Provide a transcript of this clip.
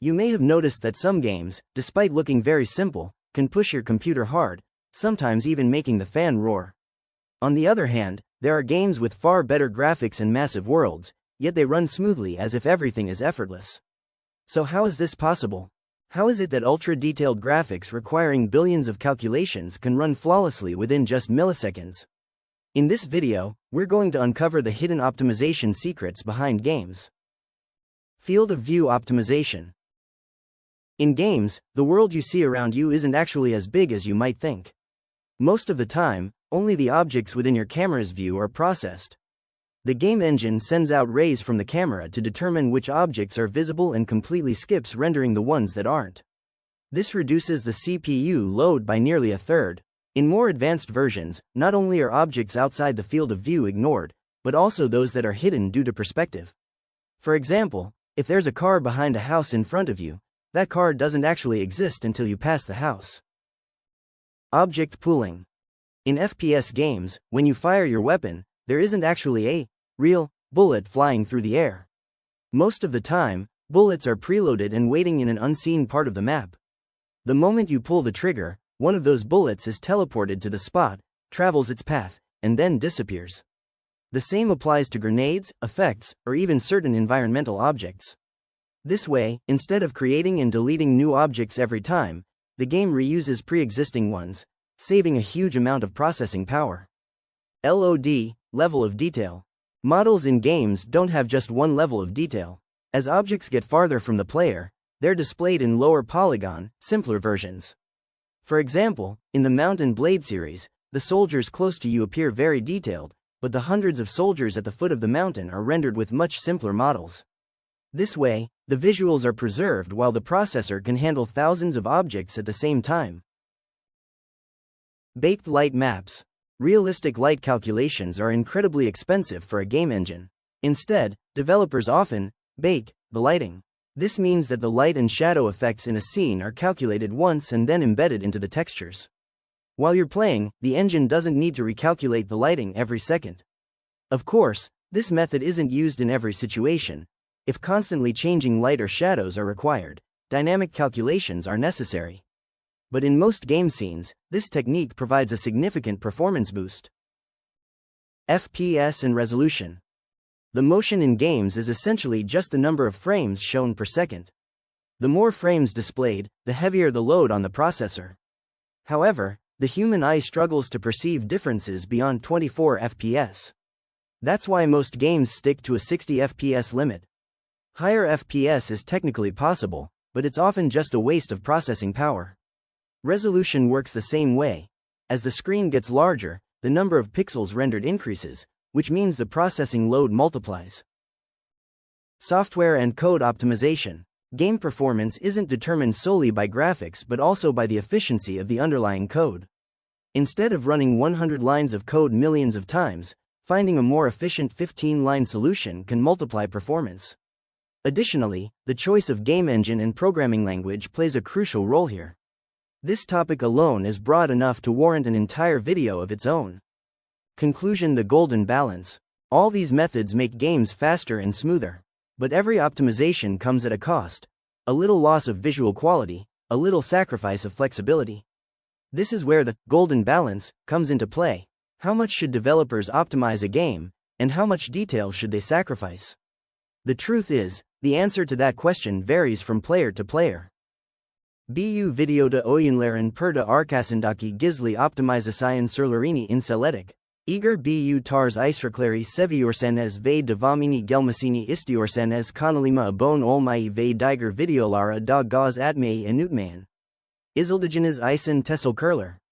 You may have noticed that some games, despite looking very simple, can push your computer hard, sometimes even making the fan roar. On the other hand, there are games with far better graphics and massive worlds, yet they run smoothly as if everything is effortless. So how is this possible? How is it that ultra-detailed graphics requiring billions of calculations can run flawlessly within just milliseconds? In this video, we're going to uncover the hidden optimization secrets behind games. Field of view optimization. In games, the world you see around you isn't actually as big as you might think. Most of the time, only the objects within your camera's view are processed. The game engine sends out rays from the camera to determine which objects are visible and completely skips rendering the ones that aren't. This reduces the CPU load by nearly a third. In more advanced versions, not only are objects outside the field of view ignored, but also those that are hidden due to perspective. For example, if there's a car behind a house in front of you, that car doesn't actually exist until you pass the house. Object pooling. In FPS games, when you fire your weapon, there isn't actually a real bullet flying through the air. Most of the time, bullets are preloaded and waiting in an unseen part of the map. The moment you pull the trigger, one of those bullets is teleported to the spot, travels its path, and then disappears. The same applies to grenades, effects, or even certain environmental objects. This way, instead of creating and deleting new objects every time, the game reuses pre-existing ones, saving a huge amount of processing power. LOD, level of detail. Models in games don't have just one level of detail. As objects get farther from the player, they're displayed in lower polygon, simpler versions. For example, in the Mount and Blade series, the soldiers close to you appear very detailed, but the hundreds of soldiers at the foot of the mountain are rendered with much simpler models. This way, the visuals are preserved while the processor can handle thousands of objects at the same time. Baked light maps. Realistic light calculations are incredibly expensive for a game engine. Instead, developers often bake the lighting. This means that the light and shadow effects in a scene are calculated once and then embedded into the textures. While you're playing, the engine doesn't need to recalculate the lighting every second. Of course, this method isn't used in every situation. If constantly changing light or shadows are required, dynamic calculations are necessary. But in most game scenes, this technique provides a significant performance boost. FPS and resolution. The motion in games is essentially just the number of frames shown per second. The more frames displayed, the heavier the load on the processor. However, the human eye struggles to perceive differences beyond 24 FPS. That's why most games stick to a 60 FPS limit. Higher FPS is technically possible, but it's often just a waste of processing power. Resolution works the same way. As the screen gets larger, the number of pixels rendered increases, which means the processing load multiplies. Software and code optimization. Game performance isn't determined solely by graphics but also by the efficiency of the underlying code. Instead of running 100 lines of code millions of times, finding a more efficient 15-line solution can multiply performance. Additionally, the choice of game engine and programming language plays a crucial role here. This topic alone is broad enough to warrant an entire video of its own. Conclusion: the golden balance. All these methods make games faster and smoother. But every optimization comes at a cost. A little loss of visual quality, a little sacrifice of flexibility. This is where the golden balance comes into play. How much should developers optimize a game, and how much detail should they sacrifice? The truth is, the answer to that question varies from player to player. Bu video de oyunların perde arkasındaki gizli optimizasyonu sırlarını inceledik. Eğer bu tarz içerikleri seviyorsanız ve devamını gelmesini istiyorsanız kanalıma abone olmayı ve diğer videolara da göz atmayı unutmayın. İzlediğiniz için teşekkürler.